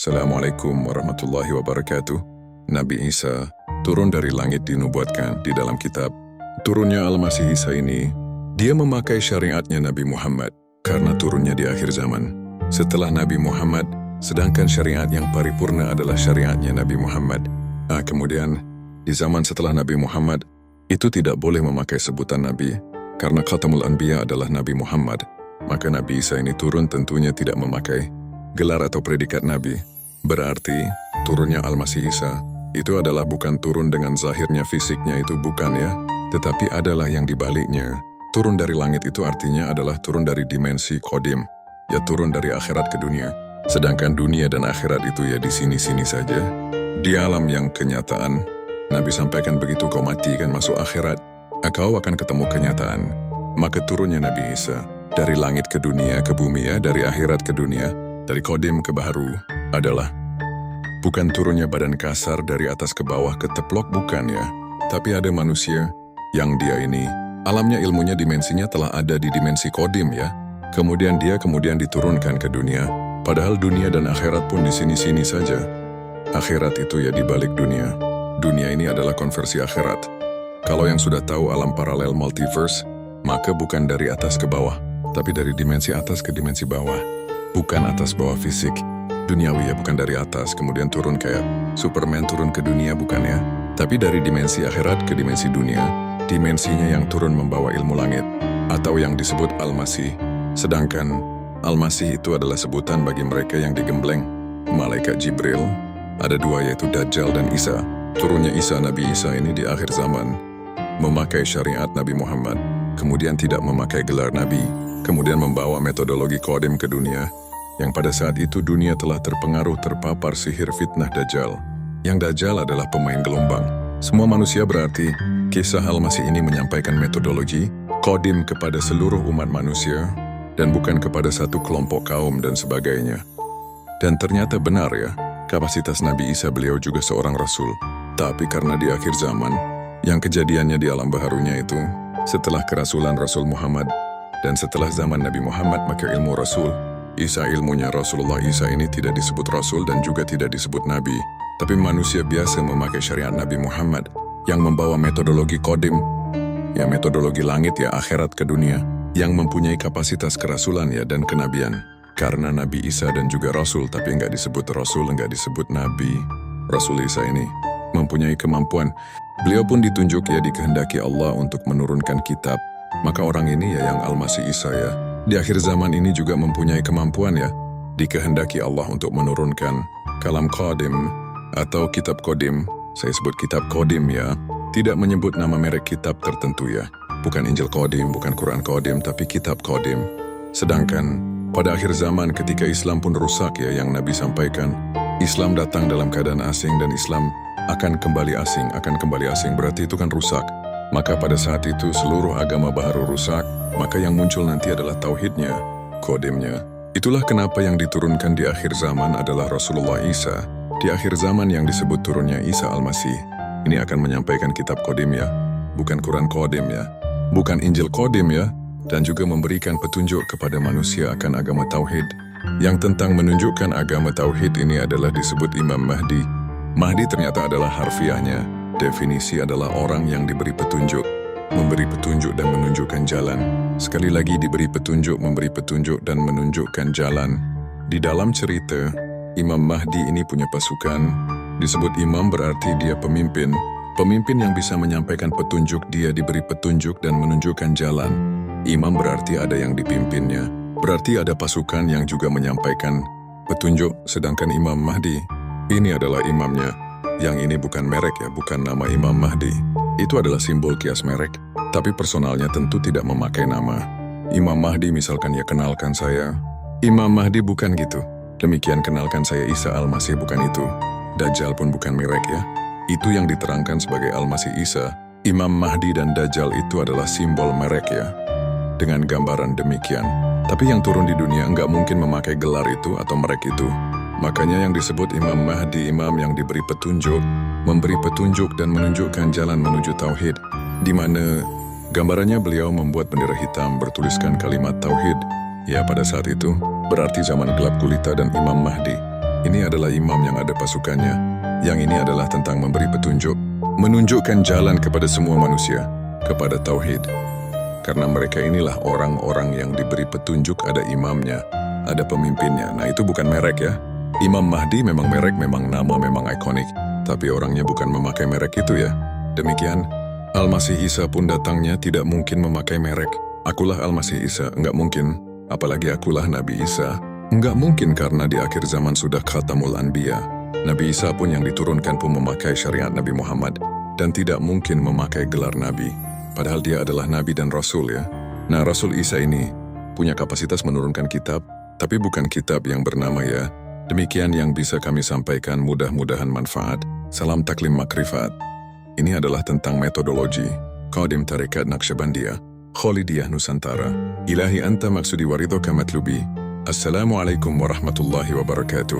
Assalamualaikum warahmatullahi wabarakatuh. Nabi Isa turun dari langit dinubuatkan di dalam kitab. Turunnya Al-Masih Isa ini, dia memakai syariatnya Nabi Muhammad karena turunnya di akhir zaman. Setelah Nabi Muhammad, sedangkan syariat yang paripurna adalah syariatnya Nabi Muhammad. Kemudian, di zaman setelah Nabi Muhammad, itu tidak boleh memakai sebutan Nabi, karena Khatamul Anbiya adalah Nabi Muhammad. Maka Nabi Isa ini turun tentunya tidak memakai gelar atau predikat Nabi. Berarti, turunnya Al-Masih Isa, itu adalah bukan turun dengan zahirnya fisiknya itu bukan ya, tetapi adalah yang dibaliknya. Turun dari langit itu artinya adalah turun dari dimensi kodim, ya turun dari akhirat ke dunia. Sedangkan dunia dan akhirat itu ya di sini-sini saja. Di alam yang kenyataan, Nabi sampaikan begitu kau mati kan masuk akhirat, kau akan ketemu kenyataan. Maka turunnya Nabi Isa dari langit ke dunia, ke bumi ya, dari akhirat ke dunia, dari kodim ke baharu, adalah bukan turunnya badan kasar dari atas ke bawah ke teplok, bukan ya. Tapi ada manusia yang dia ini, alamnya ilmunya dimensinya telah ada di dimensi kodim ya. Kemudian dia diturunkan ke dunia. Padahal dunia dan akhirat pun di sini-sini saja. Akhirat itu ya di balik dunia. Dunia ini adalah konversi akhirat. Kalau yang sudah tahu alam paralel multiverse, maka bukan dari atas ke bawah, tapi dari dimensi atas ke dimensi bawah. Bukan atas bawah fisik. Duniawi ya, bukan dari atas, kemudian turun kayak Superman turun ke dunia, bukan ya. Tapi dari dimensi akhirat ke dimensi dunia, dimensinya yang turun membawa ilmu langit, atau yang disebut Al-Masih. Sedangkan Al-Masih itu adalah sebutan bagi mereka yang digembleng Malaikat Jibril. Ada dua, yaitu Dajjal dan Isa. Turunnya Isa, Nabi Isa ini di akhir zaman, memakai syariat Nabi Muhammad, kemudian tidak memakai gelar Nabi, kemudian membawa metodologi kodim ke dunia, yang pada saat itu dunia telah terpengaruh terpapar sihir fitnah Dajjal. Yang Dajjal adalah pemain gelombang. Semua manusia berarti, kisah Al-Masih ini menyampaikan metodologi kodim kepada seluruh umat manusia, dan bukan kepada satu kelompok kaum dan sebagainya. Dan ternyata benar ya, kapasitas Nabi Isa beliau juga seorang Rasul. Tapi karena di akhir zaman, yang kejadiannya di alam baharunya itu, setelah kerasulan Rasul Muhammad, dan setelah zaman Nabi Muhammad maka ilmu Rasul, Isa ilmunya Rasulullah Isa ini tidak disebut Rasul dan juga tidak disebut Nabi. Tapi manusia biasa memakai syariat Nabi Muhammad yang membawa metodologi kodim, ya metodologi langit ya akhirat ke dunia, yang mempunyai kapasitas kerasulan ya dan kenabian. Karena Nabi Isa dan juga Rasul, tapi enggak disebut Rasul, enggak disebut Nabi. Rasul Isa ini mempunyai kemampuan. Beliau pun ditunjuk ya dikehendaki Allah untuk menurunkan kitab. Maka orang ini ya yang Al-Masih Isa ya, di akhir zaman ini juga mempunyai kemampuan ya, dikehendaki Allah untuk menurunkan kalam kodim atau kitab kodim. Saya sebut kitab kodim ya, tidak menyebut nama merek kitab tertentu ya. Bukan Injil kodim, bukan Quran kodim, tapi kitab kodim. Sedangkan pada akhir zaman ketika Islam pun rusak ya, yang Nabi sampaikan, Islam datang dalam keadaan asing dan Islam akan kembali asing, berarti itu kan rusak. Maka pada saat itu seluruh agama baharu rusak, maka yang muncul nanti adalah tauhidnya, kodimnya. Itulah kenapa yang diturunkan di akhir zaman adalah Rasulullah Isa. Di akhir zaman yang disebut turunnya Isa Al-Masih, ini akan menyampaikan kitab kodim ya, bukan Quran kodim ya, bukan Injil kodim ya, dan juga memberikan petunjuk kepada manusia akan agama tauhid. Yang tentang menunjukkan agama tauhid ini adalah disebut Imam Mahdi. Mahdi ternyata adalah harfiahnya. Definisi adalah orang yang diberi petunjuk, memberi petunjuk dan menunjukkan jalan. Sekali lagi diberi petunjuk, memberi petunjuk dan menunjukkan jalan. Di dalam cerita, Imam Mahdi ini punya pasukan. Disebut imam berarti dia pemimpin. Pemimpin yang bisa menyampaikan petunjuk, dia diberi petunjuk dan menunjukkan jalan. Imam berarti ada yang dipimpinnya. Berarti ada pasukan yang juga menyampaikan petunjuk, sedangkan Imam Mahdi, ini adalah imamnya. Yang ini bukan merek ya, bukan nama Imam Mahdi. Itu adalah simbol kias merek, tapi personalnya tentu tidak memakai nama. Imam Mahdi misalkan ya kenalkan saya, Imam Mahdi bukan gitu. Demikian kenalkan saya Isa Al-Masih bukan itu. Dajjal pun bukan merek ya. Itu yang diterangkan sebagai Al-Masih Isa. Imam Mahdi dan Dajjal itu adalah simbol merek ya. Dengan gambaran demikian. Tapi yang turun di dunia enggak mungkin memakai gelar itu atau merek itu. Makanya yang disebut Imam Mahdi, imam yang diberi petunjuk, memberi petunjuk dan menunjukkan jalan menuju tauhid, di mana gambarannya beliau membuat bendera hitam bertuliskan kalimat tauhid. Ya pada saat itu, berarti zaman gelap gulita dan Imam Mahdi. Ini adalah imam yang ada pasukannya. Yang ini adalah tentang memberi petunjuk, menunjukkan jalan kepada semua manusia, kepada tauhid. Karena mereka inilah orang-orang yang diberi petunjuk, ada imamnya, ada pemimpinnya. Nah, itu bukan merek ya. Imam Mahdi memang merek, memang nama, memang ikonik. Tapi orangnya bukan memakai merek itu ya. Demikian, Al-Masih Isa pun datangnya tidak mungkin memakai merek. Akulah Al-Masih Isa, enggak mungkin. Apalagi akulah Nabi Isa. Enggak mungkin karena di akhir zaman sudah Khatamul Anbiya. Nabi Isa pun yang diturunkan pun memakai syariat Nabi Muhammad. Dan tidak mungkin memakai gelar Nabi. Padahal dia adalah Nabi dan Rasul ya. Nah, Rasul Isa ini punya kapasitas menurunkan kitab, tapi bukan kitab yang bernama ya. Demikian yang bisa kami sampaikan, mudah-mudahan manfaat. Salam taklim makrifat. Ini adalah tentang metodologi. Qadim Tarekat Naqsyabandiyah, Khalidiyah Nusantara. Ilahi anta maksudi waridhoka matlubi. Assalamualaikum warahmatullahi wabarakatuh.